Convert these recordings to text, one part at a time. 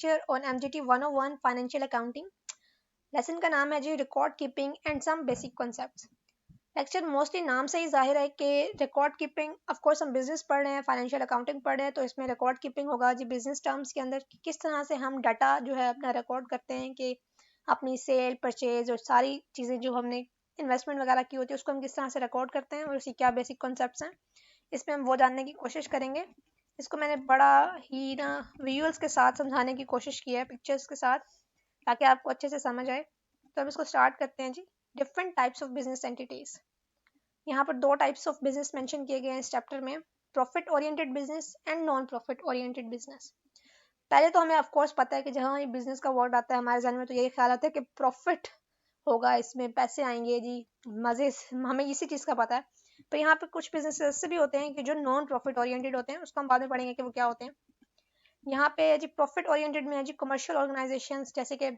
Lecture on MGT 101 financial accounting. Lesson का नाम है जी record keeping and some basic concepts. Lecture mostly नाम से ही जाहिर है कि रिकॉर्ड कीपिंग, ऑफ कोर्स हम बिजनेस पढ़ रहे हैं, फाइनेंशियल अकाउंटिंग पढ़ रहे हैं, तो इसमें रिकॉर्ड कीपिंग होगा जी बिजनेस टर्म्स के अंदर कि किस तरह से हम डाटा जो है अपना रिकॉर्ड करते हैं कि अपनी सेल परचेज और सारी चीज़ें जो हमने इन्वेस्टमेंट वगैरह की होती है उसको हम किस तरह से रिकॉर्ड करते हैं और उसकी क्या बेसिक कॉन्सेप्ट्स हैं, इसमें हम वो जानने की कोशिश करेंगे। इसको मैंने बड़ा ही ना विजुअल्स के साथ समझाने की कोशिश की है, पिक्चर्स के साथ, ताकि आपको अच्छे से समझ आए। तो हम इसको स्टार्ट करते हैं जी। Different types of business entities. यहाँ पर दो टाइप्स ऑफ बिजनेस मेंशन किए गए हैं इस चैप्टर में, profit oriented business and non profit oriented business. पहले तो हमें ऑफ कोर्स पता है कि जहाँ ये बिजनेस का वर्ड आता है हमारे जहन में तो यही ख्याल आता है कि प्रॉफिट होगा, इसमें पैसे आएंगे जी, मजे हमें इसी चीज़ का पता है। पर यहाँ पे कुछ बिजनेस ऐसे भी होते हैं कि जो नॉन प्रॉफिट ओरिएंटेड होते हैं, उसको हम बाद में पढ़ेंगे कि वो क्या होते हैं। यहाँ पे जी प्रॉफिट ओरिएंटेड में है जी कमर्शियल ऑर्गेनाइजेशंस, जैसे कि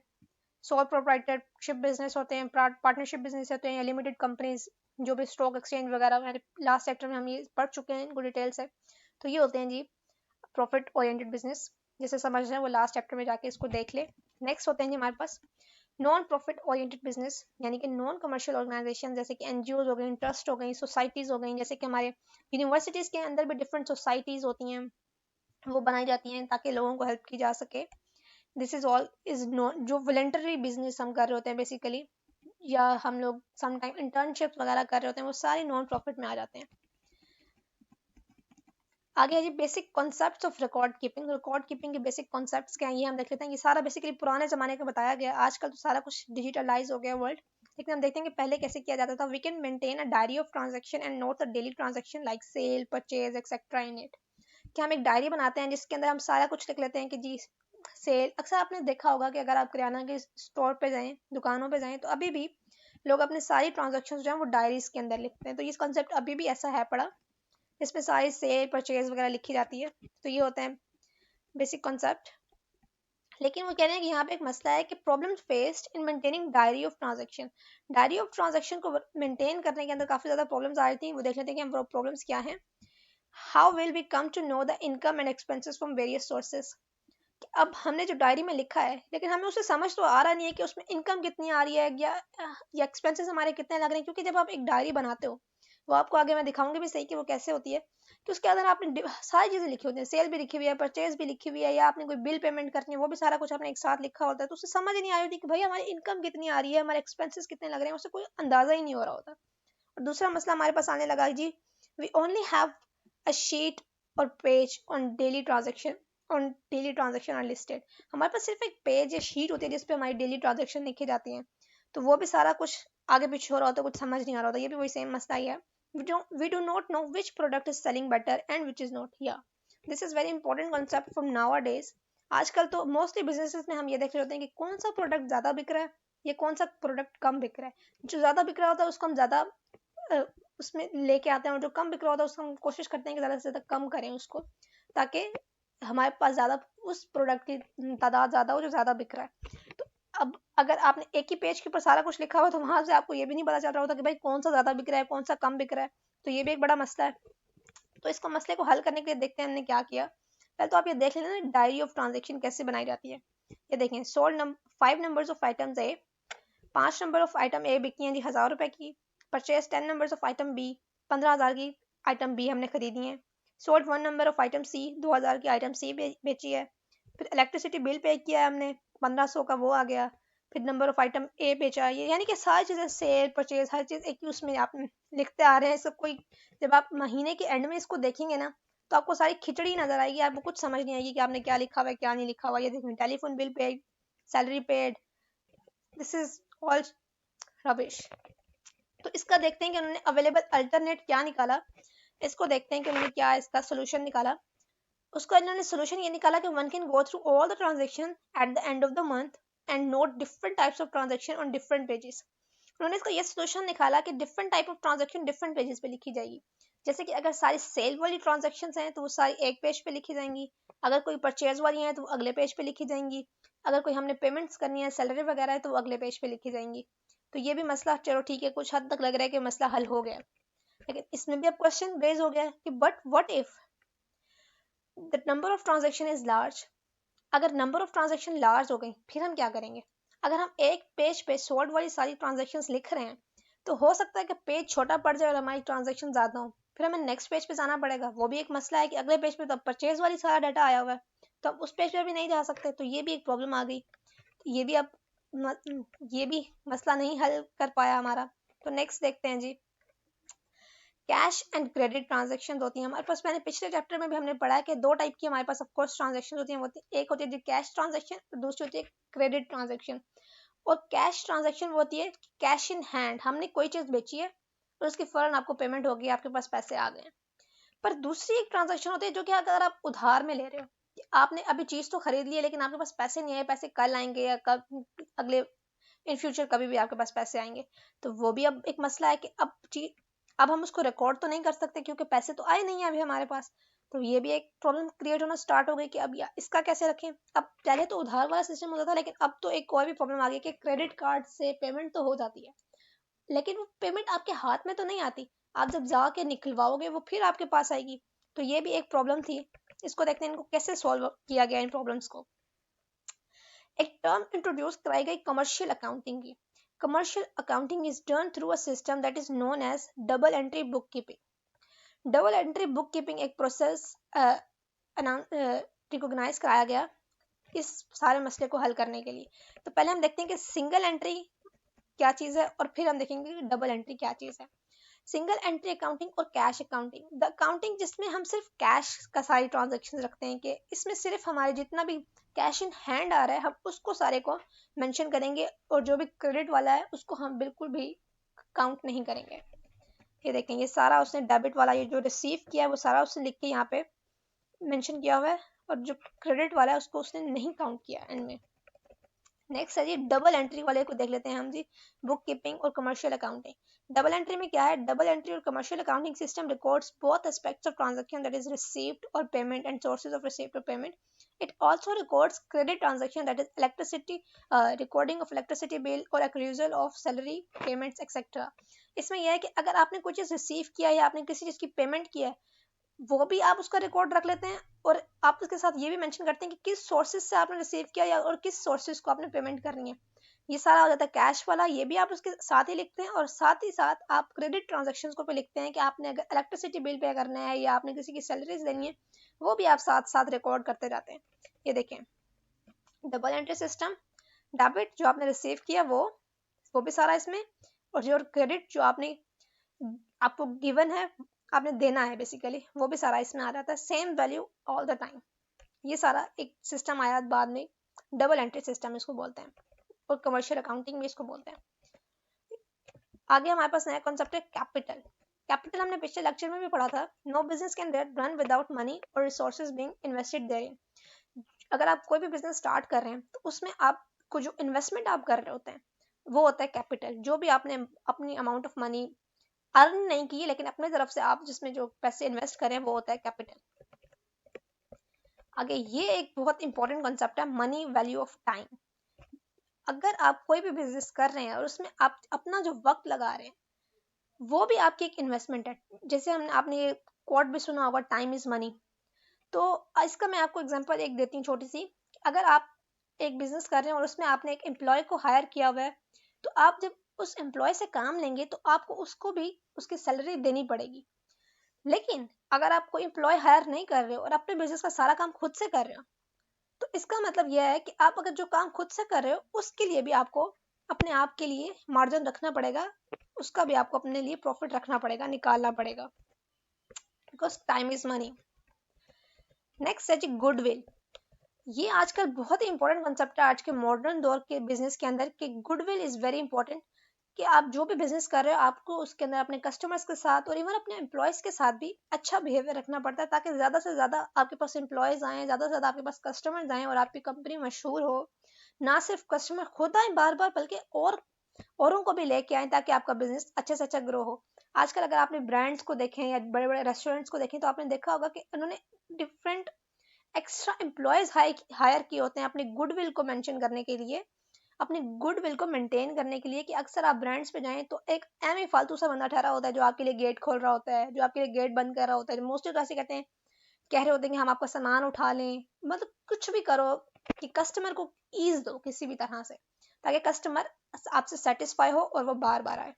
सोल प्रोप्राइटरशिप बिजनेस होते हैं, पार्टनरशिप बिजनेस होते हैं, या लिमिटेड कंपनीज जो भी स्टॉक एक्सचेंज वगैरह, मैंने लास्ट चैप्टर में हम ये पढ़ चुके हैं इनको डिटेल से। तो ये होते हैं जी प्रॉफिट ओरिएंटेड बिजनेस। जैसे समझ रहे हैं वो लास्ट चैप्टर में जाके इसको देख ले। नेक्स्ट होते हैं जी हमारे पास नॉन प्रॉफिट ओरिएंटेड बिजनेस, यानी कि नॉन कमर्शियल ऑर्गेनाइजेशन, जैसे कि एनजीओ हो गई, ट्रस्ट हो गई, सोसाइटीज़ हो गई, जैसे कि हमारे यूनिवर्सिटीज़ के अंदर भी डिफरेंट सोसाइटीज़ होती हैं, वो बनाई जाती हैं ताकि लोगों को हेल्प की जा सके। This is all is non, जो वॉलंटरी बिजनेस हम कर रहे होते हैं बेसिकली, या हम लोग समटाइम इंटर्नशिप वगैरह कर रहे होते हैं, वो सारे नॉन प्रॉफिट में आ जाते हैं। आगे है जी basic concepts of record keeping. Record keeping के बेसिक कॉन्सेप्ट्स क्या हैं ये हम देख लेते हैं। ये सारा बेसिकली पुराने जमाने का बताया गया, आजकल तो सारा कुछ डिजिटलाइज हो गया वर्ल्ड, लेकिन हम देखते हैं कि पहले कैसे किया जाता था। We can maintain a diary of transaction and note the daily transaction like sale purchase etcetera in it. कि हम एक डायरी बनाते हैं जिसके अंदर हम सारा कुछ लिख लेते हैं कि जी सेल। अक्सर आपने देखा होगा कि अगर आप किराना के स्टोर पे जाएं, दुकानों पे जाएं, तो अभी भी लोग अपने सारी ट्रांजेक्शन जो है वो डायरीज के अंदर लिखते हैं। तो ये कॉन्सेप्ट अभी भी ऐसा है पड़ा, इसमें सारी सेल परचेज वगैरह लिखी जाती है। तो ये होते हैं बेसिक कॉन्सेप्ट। लेकिन वो कह रहे हैं कि यहाँ पे एक मसला है कि problem faced in maintaining diary of transaction. Diary of transaction को मेंटेन करने के अंदर काफ़ी ज़्यादा प्रॉब्लम्स आ रही थी, वो देख लेते हैं कि हम प्रॉब्लम्स क्या हैं। How will we come to know the income and expenses from various sources. अब हमने जो डायरी में लिखा है, लेकिन हमें उसे समझ तो आ रहा नहीं है कि उसमें इनकम कितनी आ रही है या एक्सपेंसेस हमारे कितने लग रहे हैं। क्योंकि जब आप एक डायरी बनाते हो, वो आपको आगे मैं दिखाऊंगी भी सही कि वो कैसे होती है, कि उसके अंदर आपने सारी चीज़ें लिखी होती हैं, सेल भी लिखी हुई है, परचेज भी लिखी हुई है, या आपने कोई बिल पेमेंट करनी है, वो भी सारा कुछ आपने एक साथ लिखा होता है। तो उसे समझ ही नहीं आ रही होती कि भाई हमारी इनकम कितनी आ रही है, हमारे एक्सपेंसेस कितने लग रहे हैं, उसे कोई अंदाजा ही नहीं हो रहा होता। और दूसरा मसला हमारे पास आने लगा जी, we only have a sheet और page on daily transaction are listed. हमारे पास सिर्फ एक पेज या शीट होती है जिसपे हमारी डेली ट्रांजेक्शन लिखी जाती हैं, तो वो भी सारा कुछ आगे पीछे हो रहा होता है, कुछ समझ नहीं आ रहा होता। ये भी वही सेम मसला ही है। We do not know which product is selling better and which is not. Yeah, this is very important concept from nowadays. आजकल तो मोस्टली बिजनेसेस में हम ये देख रहे होते हैं कि कौन सा प्रोडक्ट ज़्यादा बिक रहा है या कौन सा प्रोडक्ट कम बिक रहा है। जो ज़्यादा बिक रहा होता है उसको हम ज़्यादा उसमें लेके आते हैं, और जो कम बिक रहा होता है उसको हम कोशिश करते हैं कि ज़्यादा से ज़्यादा कम करें उसको, ताकि हमारे पास ज़्यादा उस प्रोडक्ट की तादाद ज़्यादा हो जो ज़्यादा बिक रहा है। तो अब अगर आपने एक ही पेज के ऊपर सारा कुछ लिखा हुआ तो वहां से आपको ये भी नहीं पता चल रहा होता कि भाई कौन सा ज़्यादा बिक रहा है, कौन सा कम बिक रहा है। तो ये भी एक बड़ा मसला है। तो इसको मसले को हल करने के लिए देखते हैं हमने क्या किया। पहले तो आप ये देख लेना डायरी ऑफ ट्रांजेक्शन कैसे बनाई जाती है। ये देखें, sold 5 numbers of items A, 5 number of item A बिकी हैं जी 1000 रुपए की। Purchase 10 numbers of item B, 15,000 की आइटम बी हमने खरीदी है। Sold 1 number of item C, 2000 की आइटम सी बेची है। फिर इलेक्ट्रिसिटी बिल पे किया है हमने, 1500 का वो आ गया। फिर नंबर ऑफ आइटम ए बेचा, ये यानी कि सारी चीज़ें सेल परचेज हर चीज़ एक ही उसमें आप लिखते आ रहे हैं। इसका कोई, जब आप महीने के एंड में इसको देखेंगे ना, तो आपको सारी खिचड़ी नजर आएगी, आपको कुछ समझ नहीं आएगी कि आपने क्या लिखा हुआ है क्या नहीं लिखा हुआ। ये देखें, telephone bill paid, salary paid, this is all rubbish. तो इसका देखते हैं कि उन्होंने अवेलेबल अल्टरनेट क्या निकाला। इसको देखते हैं कि उन्होंने क्या इसका सोल्यूशन निकाला। उसका इन्होंने सोल्यूशन ये निकाला कि one can go through all the transaction at the end of the month and note different types of transaction on different pages. उन्होंने इसका ये सोल्यूशन निकाला कि different type of transaction different pages पे लिखी जाएगी। जैसे कि अगर सारी सेल वाली ट्रांजेक्शन हैं तो वो सारी एक पेज पे लिखी जाएंगी, अगर कोई परचेज वाली हैं तो वो अगले पेज पे लिखी जाएंगी, अगर कोई हमने पेमेंट्स करनी है सैलरी वगैरह है तो वो अगले पेज पे लिखी जाएंगी। तो ये भी मसला चलो ठीक है, कुछ हद तक लग रहा है कि मसला हल हो गया। लेकिन इसमें भी अब क्वेश्चन रेज हो गया कि but what if the number of transaction is large. अगर नंबर ऑफ ट्रांजेक्शन लार्ज हो गई फिर हम क्या करेंगे? अगर हम एक पेज पे सॉर्ट वाली सारी ट्रांजेक्शन्स लिख रहे हैं तो हो सकता है कि पेज छोटा पड़ जाए और हमारी ट्रांजेक्शन ज़्यादा हो, फिर हमें नेक्स्ट पेज पे जाना पड़ेगा। वो भी एक मसला है कि अगले पेज पे तो परचेज वाली सारा डाटा आया हुआ है, तो हम उस पेज पे भी नहीं जा सकते, तो ये भी एक प्रॉब्लम आ गई। ये भी अब ये भी मसला नहीं हल कर पाया हमारा। तो नेक्स्ट देखते हैं जी, कैश एंड क्रेडिट ट्रांजेक्शन होती हैं हमारे पास। मैंने पिछले चैप्टर में भी हमने पढ़ा है कि दो टाइप की हमारे पास ऑफकोर्स ट्रांजेक्शन होती हैं। एक होती है कैश ट्रांजेक्शन और दूसरी होती है क्रेडिट ट्रांजेक्शन। और कैश ट्रांजेक्शन वो होती है कैश इन हैंड, हमने कोई चीज़ बेची है और उसकी फौरन आपको पेमेंट होगी, आपके पास पैसे आ गए। पर दूसरी एक ट्रांजेक्शन होती है जो कि अगर आप उधार में ले रहे हो, आपने अभी चीज़ तो खरीद ली है लेकिन आपके पास पैसे नहीं आए, पैसे कल आएंगे या कब अगले इन फ्यूचर कभी भी आपके पास पैसे आएंगे, तो वो भी अब एक मसला है कि अब हम उसको रिकॉर्ड तो नहीं कर सकते क्योंकि पैसे तो आए नहीं है अभी हमारे पास। तो ये भी एक प्रॉब्लम क्रिएट होना स्टार्ट हो गई कि अब इसका कैसे रखें। अब पहले तो उधार वाला सिस्टम होता था, लेकिन अब तो एक और भी प्रॉब्लम आ गई कि क्रेडिट कार्ड से पेमेंट तो हो जाती है लेकिन वो पेमेंट आपके हाथ में तो नहीं आती, आप जब जाके निकलवाओगे वो फिर आपके पास आएगी। तो ये भी एक प्रॉब्लम थी। इसको देखते हैं इनको कैसे सॉल्व किया गया इन प्रॉब्लम्स को। एक टर्म इंट्रोड्यूस कराई गई कमर्शियल अकाउंटिंग की। Commercial accounting is done through a system that is known as double entry book keeping. Double entry book keeping एक प्रोसेस रिकॉग्नाइज कराया गया इस सारे मसले को हल करने के लिए। तो पहले हम देखते हैं कि सिंगल एंट्री क्या चीज़ है और फिर हम देखेंगे कि डबल एंट्री क्या चीज़ है। सिंगल एंट्री अकाउंटिंग और कैश अकाउंटिंग, द अकाउंटिंग जिसमें हम सिर्फ कैश का सारी ट्रांजेक्शन रखते हैं कि इसमें सिर्फ हमारे जितना भी कैश इन हैंड आ रहा है हम उसको सारे को मेंशन करेंगे और जो भी क्रेडिट वाला है उसको हम बिल्कुल भी काउंट नहीं करेंगे। ये देखें, ये सारा उसने डेबिट वाला ये जो रिसीव किया है वो सारा उसने लिख के यहाँ पे मेंशन किया हुआ है और जो क्रेडिट वाला है उसको उसने नहीं काउंट किया एंड में। नेक्स्ट है जी डबल एंट्री वाले को देख लेते हैं हम जी, बुक कीपिंग और कमर्शियल अकाउंटिंग। डबल एंट्री में क्या है? डबल एंट्री और commercial accounting system records both aspects of transaction that is received और payment and sources of received और payment. It also records credit transaction that is electricity, recording of electricity bill और accrual of salary payments etcetera. इसमें यह है कि अगर आपने कोई चीज़ रिसीव किया है या आपने किसी चीज़ की पेमेंट किया है वो भी आप उसका रिकॉर्ड रख लेते हैं और आप उसके साथ ये भी मेंशन करते हैं कि किस सोर्सेज से आपने रिसीव किया या और किस सोर्सेज को आपने पेमेंट करनी है। ये सारा हो जाता है कैश वाला, ये भी आप उसके साथ ही लिखते हैं और साथ ही साथ आप क्रेडिट ट्रांजेक्शन को पे लिखते हैं कि आपने अगर इलेक्ट्रिसिटी बिल पे करना है या आपने किसी की सैलरीज देनी है वो भी आप साथ साथ रिकॉर्ड करते जाते हैं। ये देखें, डबल एंट्री सिस्टम, डेबिट जो आपने रिसीव किया वो भी सारा इसमें, और जो क्रेडिट जो आपने आपको गिवन है आपने देना है बेसिकली वो भी सारा इसमें आ जाता है, same value all the time. ये सारा एक सिस्टम आया बाद में, डबल एंट्री सिस्टम इसको बोलते हैं और कमर्शियल अकाउंटिंग भी इसको बोलते हैं। आगे हमारे पास नया कॉन्सेप्ट है कैपिटल। कैपिटल हमने पिछले लेक्चर में भी पढ़ा था। No business can run without money और रिसोर्सेज बीइंग इन्वेस्टेड देयरिन। अगर आप कोई भी बिजनेस स्टार्ट कर रहे हैं तो उसमें आपको जो इन्वेस्टमेंट आप कर रहे होते हैं वो होता है कैपिटल, जो भी आपने अपनी अमाउंट ऑफ मनी अर्न नहीं की लेकिन अपनी तरफ से आप जिसमें जो पैसे इन्वेस्ट करें वो होता है कैपिटल। आगे ये एक बहुत इंपॉर्टेंट कॉन्सेप्ट है मनी वैल्यू ऑफ टाइम। अगर आप कोई भी बिजनेस कर रहे हैं और उसमें आप अपना जो वक्त लगा रहे हैं वो भी आपकी एक इन्वेस्टमेंट है। जैसे आपने ये कोट भी सुना होगा, टाइम इज मनी। तो इसका मैं आपको एग्जांपल एक देती हूँ छोटी सी। अगर आप एक बिजनेस कर रहे हैं और उसमें आपने एक एम्प्लॉय को हायर किया हुआ है तो आप जब उस एम्प्लॉय से काम लेंगे तो आपको उसको भी उसकी सैलरी देनी पड़ेगी। लेकिन अगर आप कोई एम्प्लॉय हायर नहीं कर रहे हो और अपने बिजनेस का सारा काम खुद से कर रहे हो तो इसका मतलब यह है कि आप अगर जो काम खुद से कर रहे हो उसके लिए भी आपको अपने आप के लिए मार्जिन रखना पड़ेगा, उसका भी आपको अपने लिए प्रॉफिट रखना पड़ेगा, निकालना पड़ेगा, because time is money. Next है जी गुडविल। ये आजकल बहुत ही इंपॉर्टेंट कंसेप्ट है आज के मॉडर्न दौर के बिजनेस के अंदर कि गुडविल इज वेरी इंपॉर्टेंट। कि आप जो भी बिजनेस कर रहे हो आपको उसके अंदर अपने कस्टमर्स के साथ और इवन अपने एम्प्लॉयज़ के साथ भी अच्छा बिहेवियर रखना पड़ता है ताकि ज़्यादा से ज़्यादा आपके पास एम्प्लॉयज़ आएँ, ज़्यादा से ज़्यादा आपके पास कस्टमर्स आएँ और आपकी कंपनी मशहूर हो। ना सिर्फ कस्टमर खुद आए बार बार बल्कि और औरों को भी लेके आए ताकि आपका बिजनेस अच्छे से अच्छा ग्रो हो। आजकल अगर आपने ब्रांड्स को देखें या बड़े बड़े रेस्टोरेंट्स को देखें तो आपने देखा होगा कि उन्होंने डिफरेंट एक्स्ट्रा एम्प्लॉयज़ हायर किए होते हैं अपनी गुडविल को मेंशन करने के लिए, अपनी गुडविल को मेंटेन करने के लिए। कि अक्सर आप ब्रांड्स पे जाएं तो एक एम ही फालतू सा बंदा ठहरा होता है जो आपके लिए गेट खोल रहा होता है, जो आपके लिए गेट बंद कर रहा होता है। मोस्टली तो ऐसे कहते हैं, कह रहे होते हैं कि हम आपका सामान उठा लें, मतलब कुछ भी करो, कि कस्टमर को ईज दो किसी भी तरह से, ताकि कस्टमर आपसे सेटिस्फाई हो और वो बार बार आए।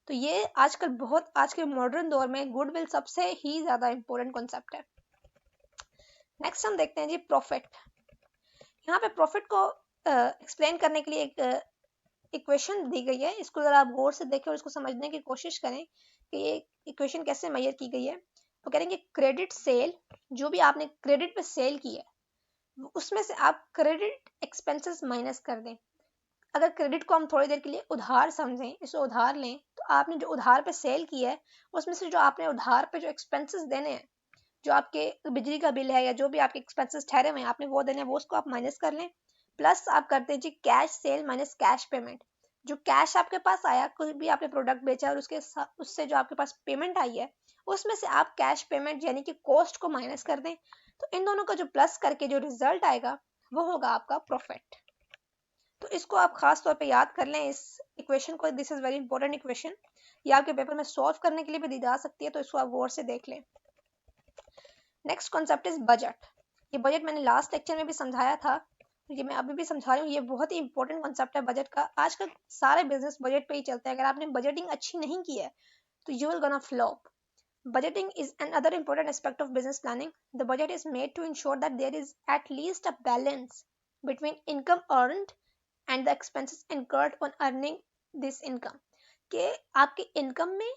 तो ये आजकल बहुत, आज के मॉडर्न दौर में गुडविल सबसे ही ज़्यादा इंपॉर्टेंट कॉन्सेप्ट है। नेक्स्ट हम देखते हैं जी प्रॉफिट। यहाँ पे प्रॉफिट को एक्सप्लेन करने के लिए एक इक्वेशन दी गई है, इसको ज़रा आप गौर से देखें और इसको समझने की कोशिश करें कि ये इक्वेशन कैसे मेजर की गई है। तो कह रहे हैं कि क्रेडिट सेल, जो भी आपने क्रेडिट पे सेल की है उसमें से आप क्रेडिट एक्सपेंसेस माइनस कर दें। अगर क्रेडिट को हम थोड़ी देर के लिए उधार समझें, इसे उधार लें, तो आपने जो उधार पे सेल की है उसमें से जो आपने उधार पे जो एक्सपेंसेस देने हैं, जो आपके बिजली का बिल है या जो भी आपके एक्सपेंसेस ठहरे हुए हैं आपने वो देने हैं, वो उसको आप माइनस कर लें। प्लस आप करते हैं जी cash sale minus cash payment. जो कैश आपके पास आया, कोई भी आपने प्रोडक्ट बेचा और उससे जो आपके पास पेमेंट आई है उसमें से आप कैश पेमेंट यानी कि कॉस्ट को माइनस कर दें। तो इन दोनों का जो प्लस करके जो रिजल्ट आएगा वो होगा आपका प्रॉफिट। तो इसको आप खास तौर पे याद कर लें इस इक्वेशन को। This is very important equation, ये आपके पेपर में सॉल्व करने के लिए भी दी जा सकती है, तो इसको आप गौर से देख लें। Next concept is budget. ये बजट मैंने लास्ट लेक्चर में भी समझाया था, ये मैं अभी भी समझा रही हूँ। ये बहुत ही इंपॉर्टेंट कॉन्सेप्ट है बजट का। आजकल सारे बिजनेस बजट पे ही चलते हैं। अगर आपने बजटिंग अच्छी नहीं की है तो you will gonna flop. Budgeting is another important aspect of business planning. The budget is made to ensure that there is at least a balance between income earned and the expenses incurred on earning this income. कि आपके income में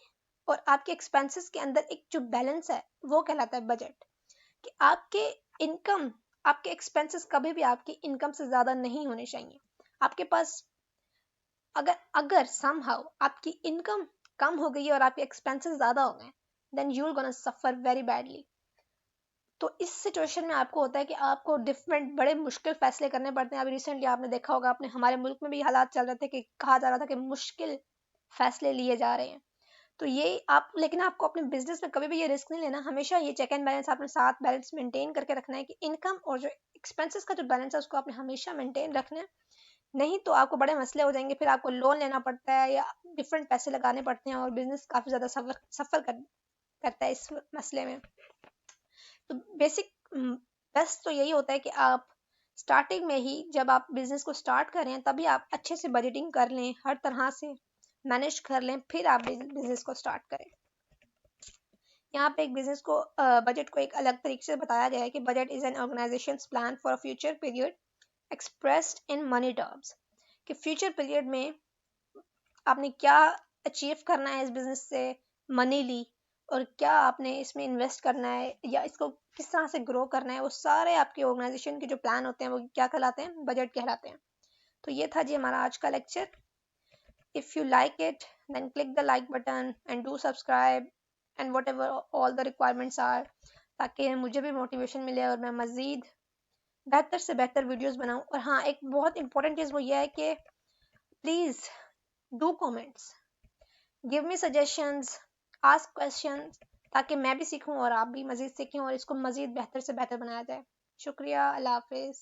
और आपके expenses के अंदर एक जो balance है वो कहलाता है बजट। कि आपके इनकम, आपके एक्सपेंसेस कभी भी आपकी इनकम से ज़्यादा नहीं होने चाहिए। आपके पास अगर अगर समहाउ आपकी इनकम कम हो गई है और आपके एक्सपेंसेस ज़्यादा हो गए, then you will gonna suffer very badly. तो इस सिचुएशन में आपको होता है कि आपको डिफरेंट बड़े मुश्किल फैसले करने पड़ते हैं। अभी रिसेंटली आपने देखा होगा, अपने हमारे मुल्क में भी हालात चल रहे थे कि कहा जा रहा था कि मुश्किल फैसले लिए जा रहे हैं। तो ये आप, लेकिन आपको अपने बिजनेस में कभी भी ये रिस्क नहीं लेना। हमेशा ये चेक एंड बैलेंस आपने साथ बैलेंस मेंटेन करके रखना है कि इनकम और जो एक्सपेंसेस का जो बैलेंस है उसको आपने हमेशा मेंटेन रखना है। नहीं तो आपको बड़े मसले हो जाएंगे, फिर आपको लोन लेना पड़ता है या डिफरेंट पैसे लगाने पड़ते हैं और बिजनेस काफ़ी ज़्यादा सफ़र करता है इस मसले में। तो बेसिक बेस्ट तो यही होता है कि आप स्टार्टिंग में ही जब आप बिजनेस को स्टार्ट करें तभी आप अच्छे से बजटिंग कर लें, हर तरह से मैनेज कर लें, फिर आप बिजनेस को स्टार्ट करें। यहाँ पे एक बिजनेस को बजट को एक अलग तरीके से बताया गया है कि budget is an organisation plan for a future period expressed in money terms. कि फ्यूचर पीरियड में आपने क्या अचीव करना है इस बिजनेस से मनीली, और क्या आपने इसमें इन्वेस्ट करना है या इसको किस तरह से ग्रो करना है, वो सारे आपके ऑर्गेनाइजेशन के जो प्लान होते हैं वो क्या कहलाते हैं, बजट कहलाते हैं। तो ये था जी हमारा आज का lecture. If you like it then click the like button and do subscribe and whatever all the requirements are, ताकि मुझे भी मोटिवेशन मिले और मैं मज़ीद बेहतर से बेहतर वीडियोस बनाऊं। और हाँ, एक बहुत इंपॉर्टेंट चीज़ वो ये है कि please do comments, give me suggestions, ask questions, ताकि मैं भी सीखूं और आप भी मज़ीद सीखें और इसको मज़ीद बेहतर से बेहतर बनाया जाए। शुक्रिया, अल्लाह हाफिज़।